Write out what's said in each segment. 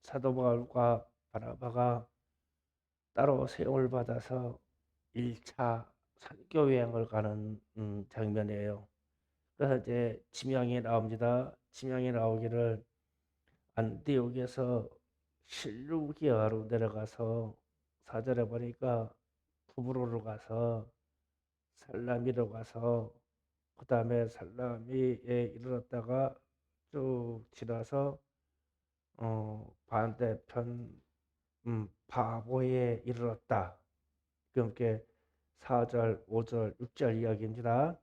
사도 바울과 바나바가 따로 세움을 받아서 1차 선교 여행을 가는 장면이에요. 그래서 이제 지명이 나옵니다. 지명이 나오기를 안디옥에서 실루기아로 내려가서 4절에 보니까 구브로로 가서 살라미로 가서 그 다음에 살라미에 이르렀다가 쭉 지나서 반대편 바보에 이르렀다. 그렇게 4절, 5절, 6절 이야기입니다.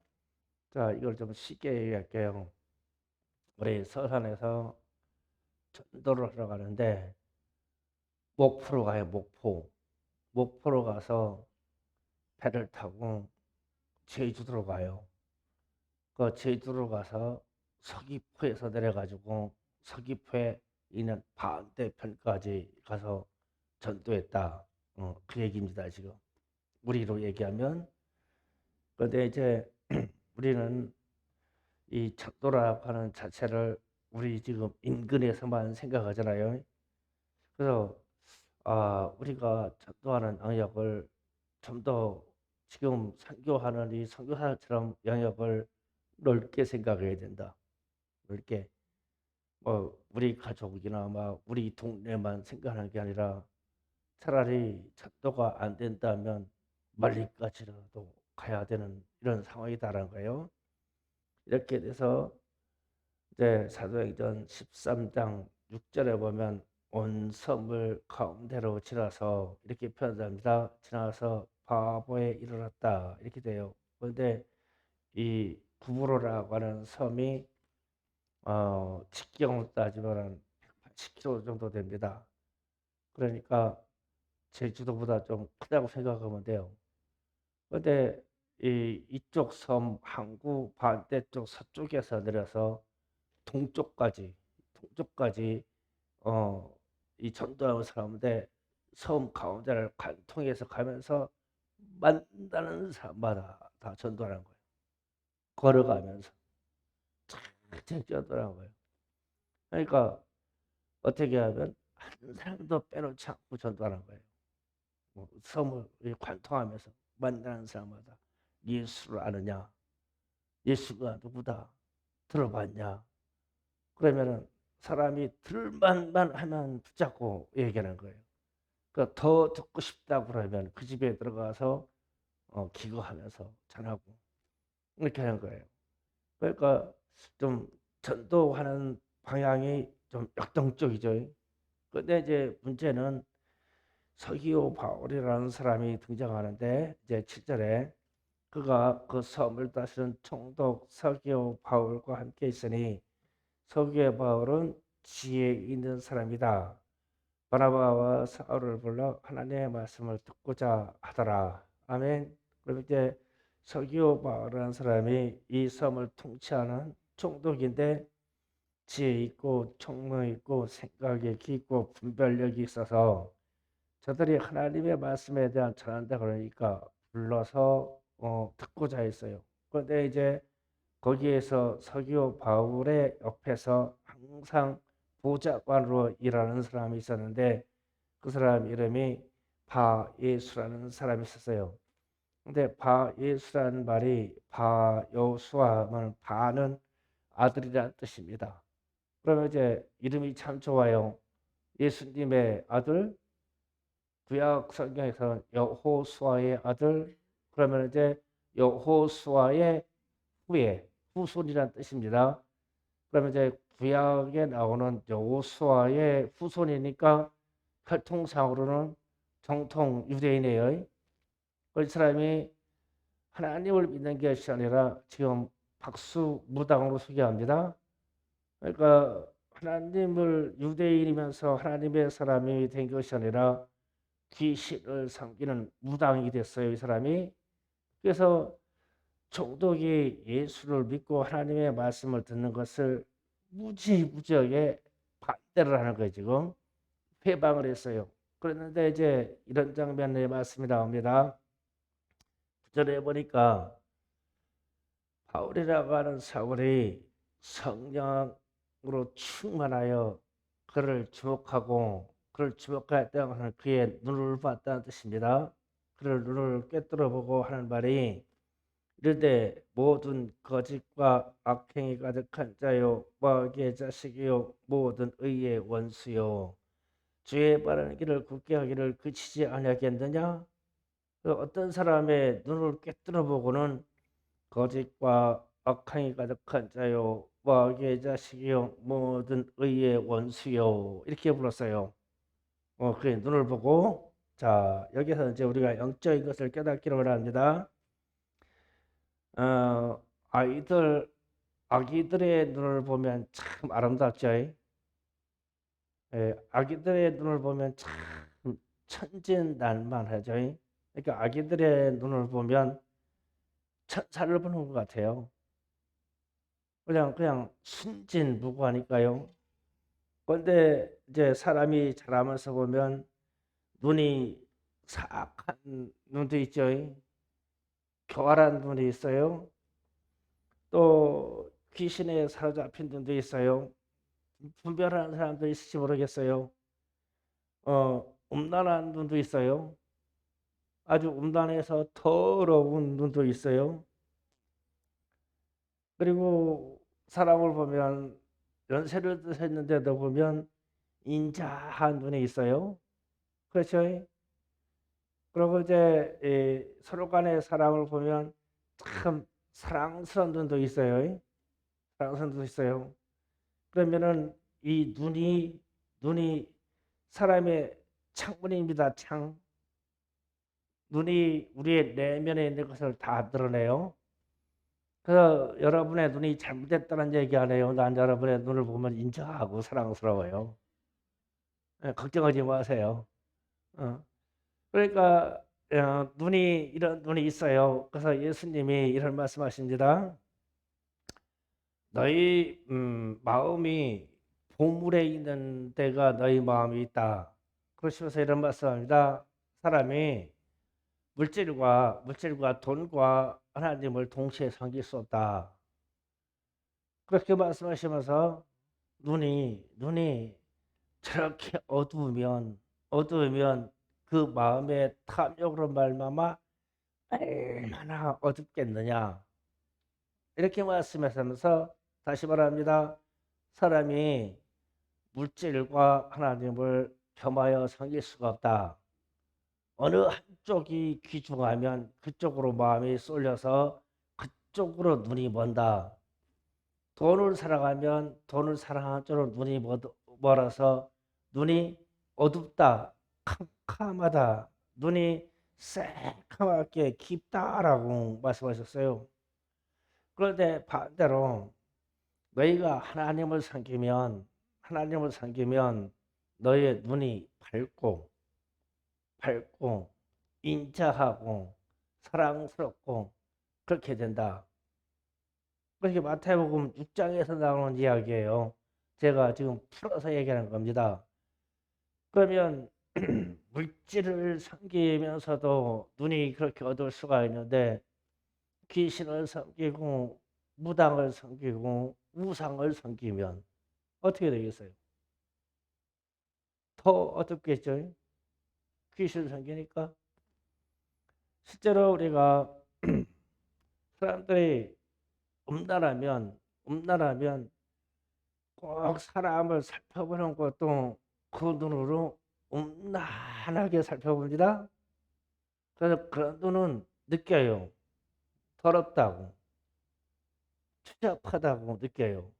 자, 이걸 좀 쉽게 얘기할게요. 우리 서산에서 전도를 하러 가는데 목포로 가요. 목포로 가서 배를 타고 제주도로 가요. 그 제주도로 가서 서귀포에서 내려가지고 서귀포에 있는 반대편까지 가서 전도했다. 그 얘기입니다. 지금 우리로 얘기하면. 그런데 이제 우리는 이 전도라고 하는 자체를 우리 지금 인근에서만 생각하잖아요. 그래서 우리가 전도하는 영역을 좀 더 지금 선교하는 이 선교사처럼 영역을 넓게 생각해야 된다. 넓게 뭐 우리 가족이나 막 우리 동네만 생각하는 게 아니라 차라리 전도가 안 된다면 멀리까지라도 가야 되는 이런 상황이다라는 거예요. 이렇게 돼서 이제 사도행전 13장 6절에 보면 온 섬을 가운데로 지나서 이렇게 표현합니다. 지나서 바보에 이르렀다 이렇게 돼요. 그런데 이 구브로라고 하는 섬이 직경으로 따지면 180km 정도 됩니다. 그러니까 제주도보다 좀 크다고 생각하면 돼요. 그런데 이쪽 섬 항구 반대쪽 서쪽에서 내려서 동쪽까지 어, 이 전도하는 사람인데 섬 가운데를 관통해서 가면서 만나는 사람마다 다 전도하는 거예요. 걸어가면서 착착 전도하는 거예요. 그러니까 어떻게 하면 한 사람도 빼놓지 않고 전도하는 거예요. 섬을 관통하면서 만나는 사람마다 예수를 아느냐, 예수가 누구다 들어봤냐. 그러면은 사람이 들만만 하면 붙잡고 얘기하는 거예요. 그러니까 더 듣고 싶다 그러면 그 집에 들어가서 기거하면서 전하고 이렇게 하는 거예요. 그러니까 좀 전도하는 방향이 좀 역동적이죠. 근데 이제 문제는 서기오 바울이라는 사람이 등장하는데 이제 7절에 그가 그 섬을 다스린 총독 서기오 바울과 함께 있으니 서기오 바울은 지혜 있는 사람이다. 바나바와 사울을 불러 하나님의 말씀을 듣고자 하더라. 아멘. 그럼 이제 서기오 바울이라는 사람이 이 섬을 통치하는 총독인데 지혜 있고 총명 있고 생각이 깊고 분별력이 있어서 저들이 하나님의 말씀에 대한 전한다 그러니까 불러서 듣고자 했어요. 그런데 이제 거기에서 서기오 바울의 옆에서 항상 보좌관으로 일하는 사람이 있었는데 그 사람 이름이 바예수라는 사람이 있었어요. 근데 바예수라는 말이 바요수아는 바는 아들이라는 뜻입니다. 그러면 이제 이름이 참 좋아요. 예수님의 아들, 구약 성경에서는 여호수아의 아들, 그러면 이제 여호수아의 후손이라는 뜻입니다. 그러면 이제 구약에 나오는 여호수아의 후손이니까 혈통상으로는 정통 유대인이에요. 그 사람이 하나님을 믿는 것이 아니라 지금 박수무당으로 소개합니다. 그러니까 하나님을 유대인이면서 하나님의 사람이 된 것이 아니라 귀신을 섬기는 무당이 됐어요, 이 사람이. 그래서 총독이 예수를 믿고 하나님의 말씀을 듣는 것을 무지무지하게 반대를 하는 거예요, 지금. 회방을 했어요. 그랬는데 이제 이런 장면의 말씀이 나옵니다. 9절에 보니까 바울이라고 하는 사울이 성령으로 충만하여 그를 주목하고 그를 주목하였다는 것은 그의 눈을 봤다는 뜻입니다. 그를 눈을 꿰뚫어 보고 하는 말이 이르되 모든 거짓과 악행이 가득한 자요 마귀의 자식이요 모든 의의 원수요 주의 바라는 길을 굳게 하기를 그치지 아니하겠느냐. 어떤 사람의 눈을 꿰뚫어 보고는 거짓과 악행이 가득한 자요 마귀의 자식이요 모든 의의 원수요 이렇게 불렀어요. 그 눈을 보고 자 여기서 이제 우리가 영적인 것을 깨닫기를 원합니다. 어, 아기들의 눈을 보면 참 아름답죠. 예, 아기들의 눈을 보면 참 천진난만하죠. 그러니까 아기들의 눈을 보면 천사를 보는 것 같아요. 그냥 순진무구하니까요. 그런데 이제 사람이 자라면서 보면 눈이 사악한 눈도 있죠. 교활한 눈이 있어요. 또 귀신에 사로잡힌 눈도 있어요. 분별하는 사람도 있을지 모르겠어요. 음란한 눈도 있어요. 아주 음란해서 더러운 눈도 있어요. 그리고 사람을 보면 연세를 드셨는데도 보면 인자한 눈이 있어요. 그렇죠? 그리고 이제 서로 간의 사람을 보면 참 사랑스러운 눈도 있어요. 사랑스러운 눈도 있어요. 그러면은 이 눈이 사람의 창문입니다. 창. 눈이 우리의 내면에 있는 것을 다 드러내요. 그래서 여러분의 눈이 잘못됐다는 얘기 안 해요. 난 여러분의 눈을 보면 인자하고 사랑스러워요. 걱정하지 마세요. 어. 그러니까 눈이 이런 눈이 있어요. 그래서 예수님이 이런 말씀하십니다. 너희 마음이 보물에 있는 데가 너희 마음이 있다. 그러시면서 이런 말씀합니다. 사람이 물질과 돈과 하나님을 동시에 섬길 수 없다. 그렇게 말씀하시면서 눈이 저렇게 어두우면 그 마음의 탐욕으로 말미암아 얼마나 어둡겠느냐. 이렇게 말씀하시면서 다시 말합니다. 사람이 물질과 하나님을 겸하여 섬길 수가 없다. 어느 한쪽이 귀중하면 그쪽으로 마음이 쏠려서 그쪽으로 눈이 먼다. 돈을 사랑하면 돈을 사랑하는 쪽으로 눈이 멀어서 눈이 어둡다, 캄캄하다, 눈이 새카맣게 깊다라고 말씀하셨어요. 그런데 반대로 너희가 하나님을 섬기면 너의 눈이 밝고 인자하고 사랑스럽고 그렇게 된다. 그렇게 마태복음 6장에서 나오는 이야기예요. 제가 지금 풀어서 얘기하는 겁니다. 그러면 물질을 섬기면서도 눈이 그렇게 어두울 수가 있는데 귀신을 섬기고 무당을 섬기고 우상을 섬기면 어떻게 되겠어요? 더 어둡겠죠? 귀신을 섬기니까. 실제로 우리가 사람들이 음란하면 꼭 사람을 살펴보는 것도 그 눈으로 음란하게 살펴봅니다. 그래서 그런 눈은 느껴요. 더럽다고, 추잡하다고 느껴요.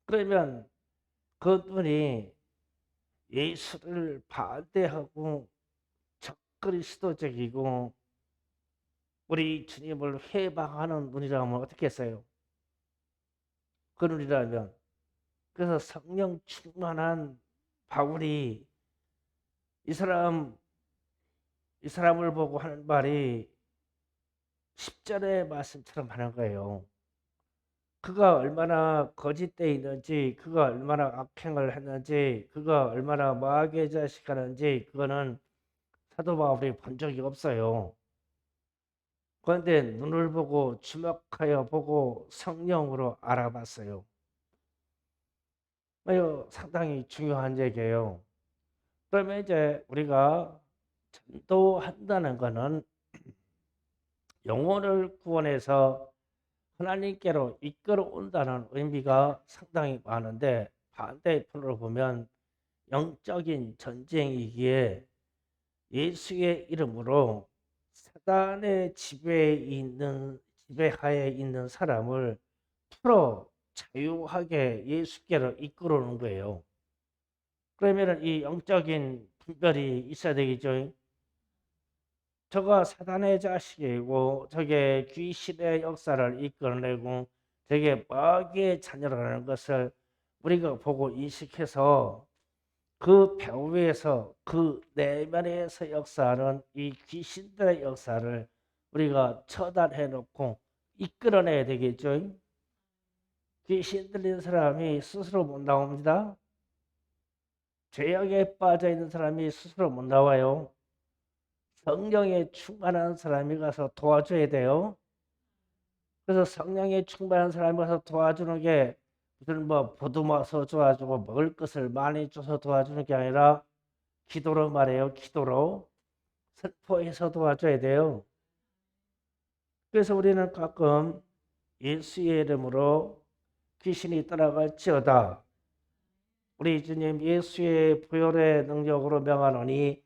그러면 그 눈이 예수를 반대하고 적그리스도적이고 우리 주님을 회방하는 눈이라면 어떻게 했어요? 그 눈이라면. 그래서 성령 충만한 바울이 이 사람 이 사람을 보고 하는 말이 10절의 말씀처럼 하는 거예요. 그가 얼마나 거짓되어 있는지, 그가 얼마나 악행을 했는지, 그가 얼마나 마귀의 자식하는지 그거는 사도 바울이 본 적이 없어요. 그런데 눈을 보고 주목하여 보고 성령으로 알아봤어요. 상당히 중요한 얘기예요. 그러면 이제 우리가 전도한다는 거는 영혼을 구원해서 하나님께로 이끌어 온다는 의미가 상당히 많은데, 반대편으로 보면 영적인 전쟁이기에 예수의 이름으로 사단의 지배하에 있는 사람을 풀어 자유하게 예수께로 이끌어오는 거예요. 그러면 이 영적인 분별이 있어야 되겠죠. 저가 사단의 자식이고 저게 귀신의 역사를 이끌어내고 저게 마귀의 자녀라는 것을 우리가 보고 인식해서 그 배후에서 그 내면에서 역사하는 이 귀신들의 역사를 우리가 처단해 놓고 이끌어내야 되겠죠. 귀신 들린 사람이 스스로 못 나옵니다. 죄악에 빠져 있는 사람이 스스로 못 나와요. 성령에 충만한 사람이 가서 도와줘야 돼요. 그래서 성령에 충만한 사람이 가서 도와주는 게 무슨 보듬어서 도와주고 먹을 것을 많이 줘서 도와주는 게 아니라 기도로 말해요. 기도로 선포해서 도와줘야 돼요. 그래서 우리는 가끔 예수의 이름으로 귀신이 떠나갈지어다, 우리 주님 예수의 부활의 능력으로 명하노니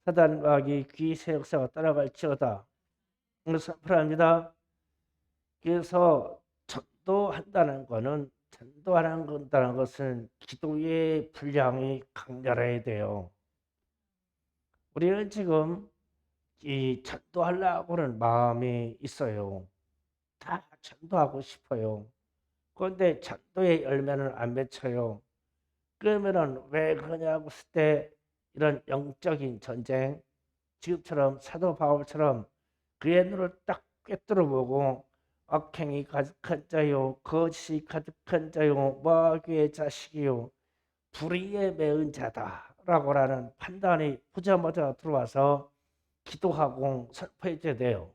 사단 마귀 귀세 역사가 떠나갈지어다, 선포합니다. 그래서 전도한다는 것은 기도의 분량이 강렬해야 돼요. 우리는 지금 이 전도하려고는 마음이 있어요. 다 전도하고 싶어요. 그런데 전도의 열매는 안 맺혀요. 그러면은 왜 그러냐고 했을 때 이런 영적인 전쟁, 지금처럼 사도 바울처럼 그의 눈을 딱 꿰뚫어 보고 악행이 가득한 자요, 거짓이 가득한 자요, 마귀의 자식이요, 불의에 매은 자다라고라는 판단이 보자마자 들어와서 기도하고 선포해줘야 돼요.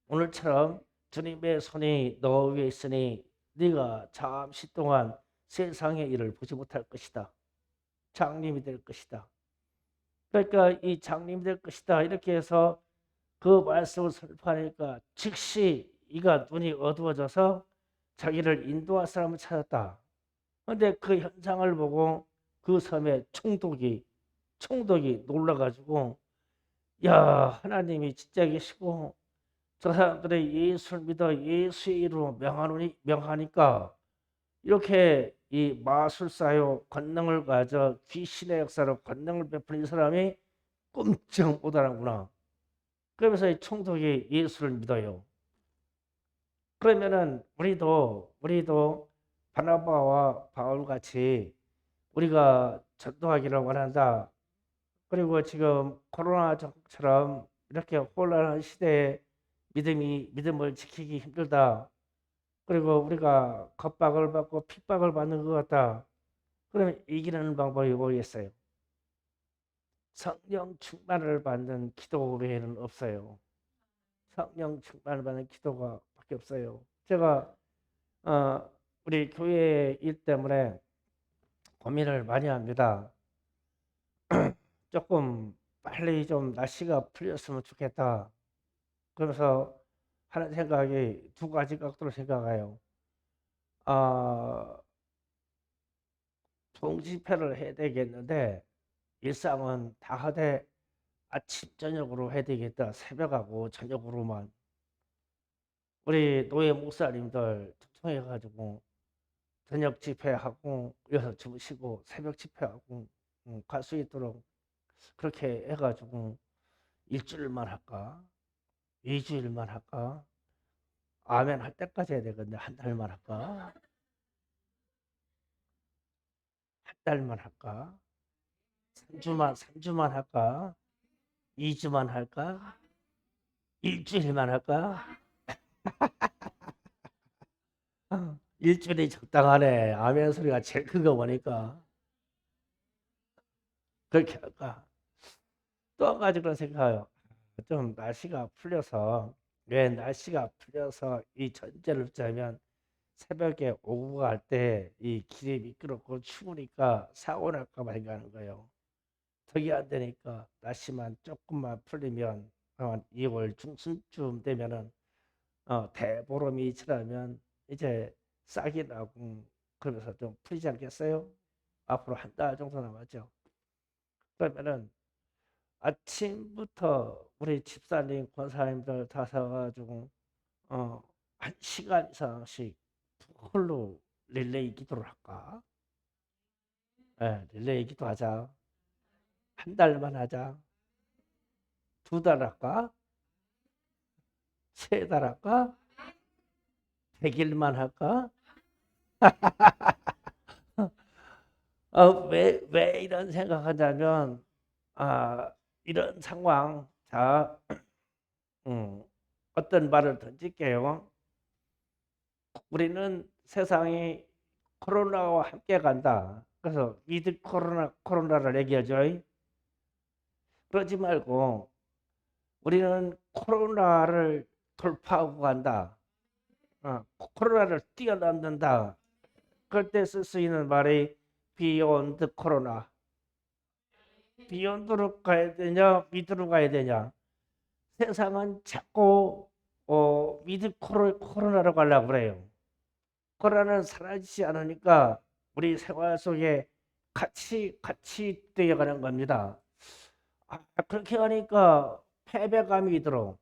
오늘처럼 주님의 손이 너 위에 있으니 네가 잠시 동안 세상의 일을 보지 못할 것이다. 장님이 될 것이다. 그러니까 이 장님이 될 것이다. 이렇게 해서 그 말씀을 선포하니까 즉시 이가 눈이 어두워져서 자기를 인도할 사람을 찾았다. 그런데 그 현상을 보고 그 섬에 총독이 놀라가지고, 야, 하나님이 진짜 계시고 저 사람들의 예수를 믿어 예수의 이름으로 명하니까 이렇게 이 마술사요 권능을 가져 귀신의 역사로 권능을 베푸는 이 사람이 꼼짝 못하는구나. 그러면서 이 총독이 예수를 믿어요. 그러면은 우리도 바나바와 바울 같이 우리가 전도하기를 원한다. 그리고 지금 코로나처럼 이렇게 혼란한 시대에 믿음을 지키기 힘들다. 그리고 우리가 겁박을 받고 핍박을 받는 것 같다. 그러면 이기는 방법이 뭐겠어요? 성령 충만을 받는 기도 외에는 없어요. 성령 충만을 받는 기도가 밖에 없어요. 제가 우리 교회 일 때문에 고민을 많이 합니다. 조금 빨리 좀 날씨가 풀렸으면 좋겠다. 그러면서 하는 생각이 두 가지 각도로 생각해요. 아, 동집회를 해야 되겠는데 일상은 다 하되 아침 저녁으로 해야 되겠다. 새벽하고 저녁으로만. 우리 노예 목사님들 초청해 가지고 저녁 집회하고 여기서 주무시고 새벽 집회하고 갈 수 있도록 그렇게 해가지고 일주일만 할까? 2주일만 할까? 아멘 할 때까지 해야 되겠네. 한 달만 할까? 한 달만 할까? 3주만 할까? 2주만 할까? 일주일만 할까? 일주일이 적당하네. 아멘 소리가 제일 큰 거 보니까 그렇게 할까? 또 한 가지 그런 생각해요. 좀 날씨가 풀려서 왜 날씨가 풀려서 이 전제를 짜면 새벽에 오고 갈 때 이 길이 미끄럽고 추우니까 사고 날까 말까 하는 거예요. 그게 안 되니까 날씨만 조금만 풀리면 한 2월 중순쯤 되면은 대보름이 지나면 이제 싹이 나고 그러면서 좀 풀리지 않겠어요? 앞으로 한 달 정도 남았죠. 그러면은 아침부터 우리 집사님, 권사님들 다 서가지고 어, 1시간 이상씩 홀로 릴레이 기도를 할까? 예, 릴레이 기도하자. 한 달만 하자. 2달 할까? 3달 할까? 100일만 할까? 왜 이런 생각하냐면, 이런 상황, 자, 음, 어떤 말을 던질게요. 우리는 세상이 코로나와 함께 간다. 그래서 위드 코로나를 얘기하죠. 그러지 말고 우리는 코로나를 돌파하고 간다. 코로나를 뛰어넘는다. 그럴 때 쓸 수 있는 말이 비욘드 코로나. 비욘드로 가야 되냐, 미드로 가야 되냐. 세상은 자꾸 미드 코로나로 가려고 그래요. 코로나는 사라지지 않으니까 우리 생활 속에 같이 되어가는 겁니다. 그렇게 하니까 패배감이 들어.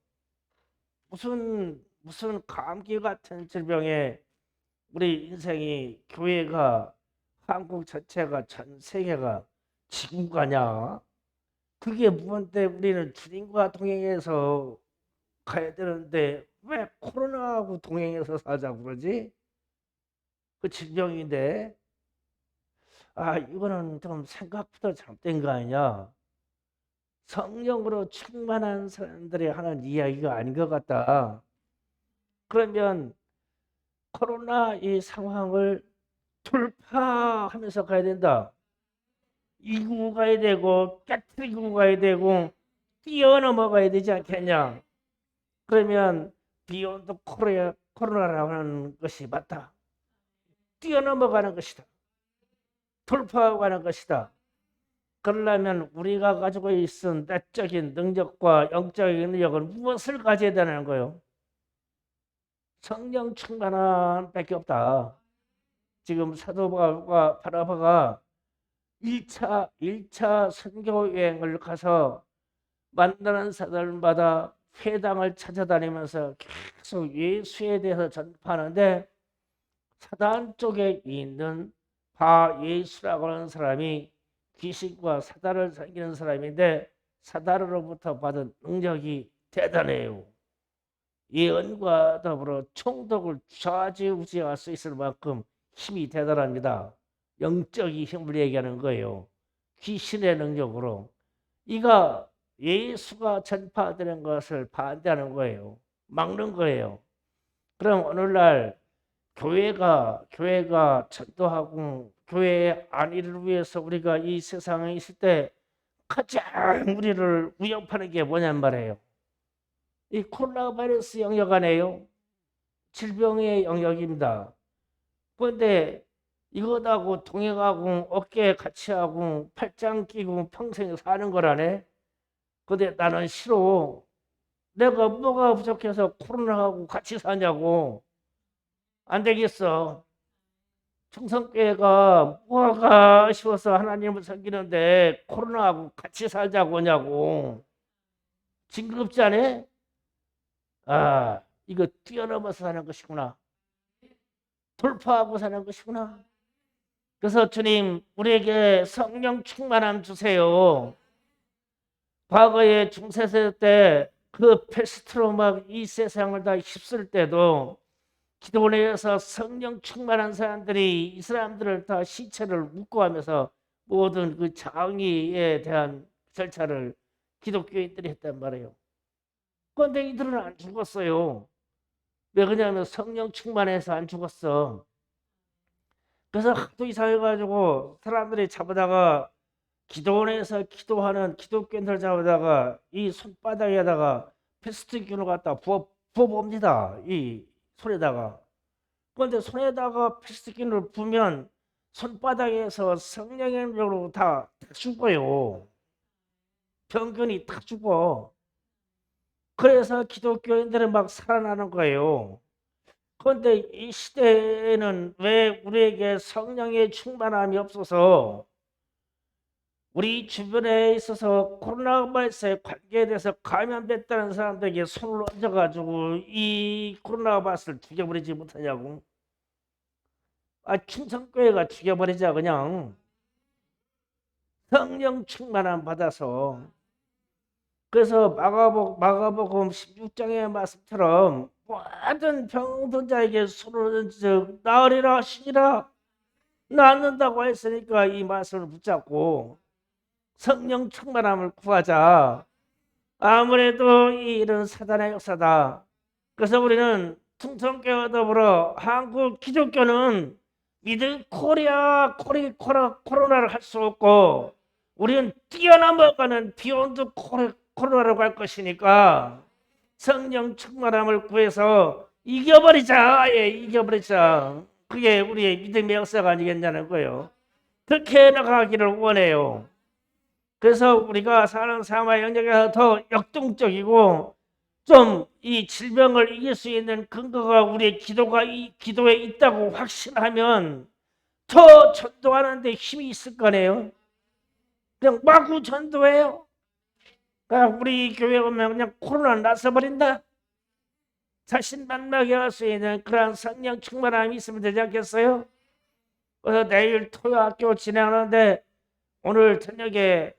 무슨 감기 같은 질병에 우리 인생이 교회가 한국 전체가 전 세계가 지구가냐? 그게 무언데 우리는 주님과 동행해서 가야 되는데 왜 코로나하고 동행해서 살자고 그러지? 그 질병인데 이거는 좀 생각보다 잘못된 거 아니냐? 성령으로 충만한 사람들이 하는 이야기가 아닌 것 같다. 그러면 코로나 이 상황을 돌파하면서 가야 된다. 이기고 가야 되고 깨트리고 가야 되고 뛰어넘어가야 되지 않겠냐. 그러면 비욘드 코로나라는 것이 맞다. 뛰어넘어가는 것이다. 돌파하고 가는 것이다. 그러려면 우리가 가지고 있은 내적인 능력과 영적인 능력을 무엇을 가져야 되는 거예요? 성령 충만한 밖에 없다. 지금 사도 바울과 바나바가 1차 선교 여행을 가서 만나는 사람마다 회당을 찾아다니면서 계속 예수에 대해서 전파하는데 사단 쪽에 있는 바 예수라고 하는 사람이 귀신과 사단을 섬기는 사람인데 사단으로부터 받은 능력이 대단해요. 예언과 더불어 총독을 좌지우지할 수 있을 만큼 힘이 대단합니다. 영적인 힘을 얘기하는 거예요. 귀신의 능력으로. 이가 예수가 전파되는 것을 반대하는 거예요. 막는 거예요. 그럼 오늘날 교회가 전도하고 교회의 안위를 위해서 우리가 이 세상에 있을 때 가장 우리를 위협하는 게 뭐냔 말이에요. 이 코로나 바이러스 영역 아니에요. 질병의 영역입니다. 그런데 이거하고 동행하고 어깨에 같이 하고 팔짱 끼고 평생 사는 거라네. 근데 나는 싫어. 내가 뭐가 부족해서 코로나하고 같이 사냐고. 안 되겠어. 충성교회가 뭐가 아쉬워서 하나님을 섬기는데 코로나하고 같이 살자고 하냐고. 징그럽지 않아? 이거 뛰어넘어서 사는 것이구나. 돌파하고 사는 것이구나. 그래서 주님 우리에게 성령 충만함 주세요. 과거에 중세세 때 그 패스트로 막 이 세상을 다 휩쓸 때도 기도원에서 성령 충만한 사람들이 이 사람들을 다 시체를 묵고하면서 모든 그 정의에 대한 절차를 기독교인들이 했단 말이에요. 그런데 이들은 안 죽었어요. 왜 그러냐면 성령 충만해서 안 죽었어. 그래서 하도 이상해가지고 사람들이 잡아다가 기도원에서 기도하는 기독교인들 잡아다가 이 손바닥에다가 패스트균을 갖다 부어봅니다. 이 손에다가. 그런데 손에다가 필수기를 부면 손바닥에서 성령의 능력으로 다 죽어요. 병균이 다 죽어. 그래서 기독교인들은 막 살아나는 거예요. 그런데 이 시대에는 왜 우리에게 성령의 충만함이 없어서 우리 주변에 있어서 코로나 바이러스의 관계에 대해서 감염됐다는 사람들에게 손을 얹어가지고 이 코로나 바이러스를 죽여버리지 못하냐고. 충성교회가 죽여버리자 그냥. 성령 충만함 받아서. 그래서 마가복음 16장의 말씀처럼 모든 병든 자에게 손을 얹어 나으리라 하시니라. 낫는다고 했으니까 이 말씀을 붙잡고 성령 충만함을 구하자. 아무래도 이 일은 사단의 역사다. 그래서 우리는 충성교회와 더불어 한국 기독교는 미드 코로나를 할 수 없고 우리는 뛰어넘어가는 비욘드 코로나로 갈 것이니까 성령 충만함을 구해서 이겨버리자. 예, 이겨버리자. 그게 우리의 믿음의 역사가 아니겠냐는 거예요. 그렇게 나가기를 원해요. 그래서 우리가 사는 삶의 영역에서 더 역동적이고 좀 이 질병을 이길 수 있는 근거가 우리의 기도에 있다고 확신하면 더 전도하는 데 힘이 있을 거네요. 그냥 마구 전도해요. 그냥 우리 교회 오면 그냥 코로나 나서버린다. 자신만나게 할 수 있는 그런 성령 충만함이 있으면 되지 않겠어요? 그래서 내일 토요학교 진행하는데 오늘 저녁에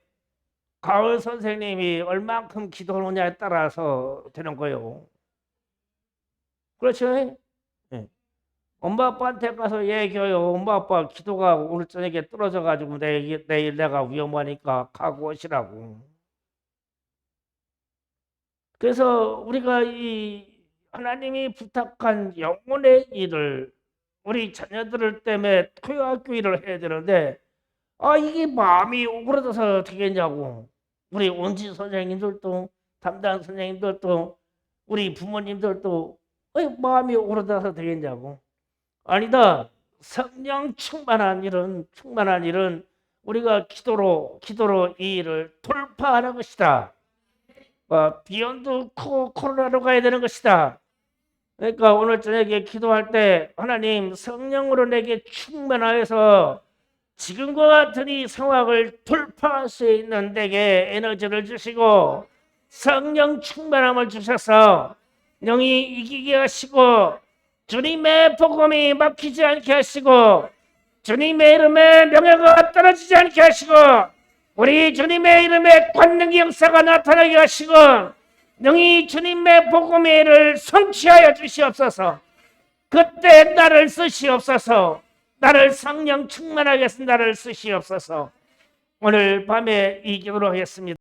가을 선생님이 얼만큼 기도하느냐에 따라서 되는 거예요. 그렇죠? 네. 엄마 아빠한테 가서 얘기해요. 엄마 아빠 기도가 오늘 저녁에 떨어져 가지고 내일 내가 위험하니까 가고 오시라고. 그래서 우리가 이 하나님이 부탁한 영혼의 일을 우리 자녀들 때문에 토요학교 일을 해야 되는데 이게 마음이 오그라져서 되겠냐고. 우리 온지 선생님들도 담당 선생님들도 우리 부모님들도 마음이 오그라져서 되겠냐고. 아니다. 성령 충만한 일은 우리가 기도로 이 일을 돌파하는 것이다. 비욘드 코로나로 가야 되는 것이다. 그러니까 오늘 저녁에 기도할 때 하나님 성령으로 내게 충만하여서 지금과 같은 이 상황을 돌파할 수 있는 내게 에너지를 주시고 성령 충만함을 주셔서 영이 이기게 하시고 주님의 복음이 막히지 않게 하시고 주님의 이름에 명예가 떨어지지 않게 하시고 우리 주님의 이름에 권능의 역사가 나타나게 하시고 능히 주님의 복음의 일을 성취하여 주시옵소서. 그때 나를 쓰시옵소서. 나를 성령 충만하게 해서 나를 쓰시옵소서. 오늘 밤에 이 기도로 하겠습니다.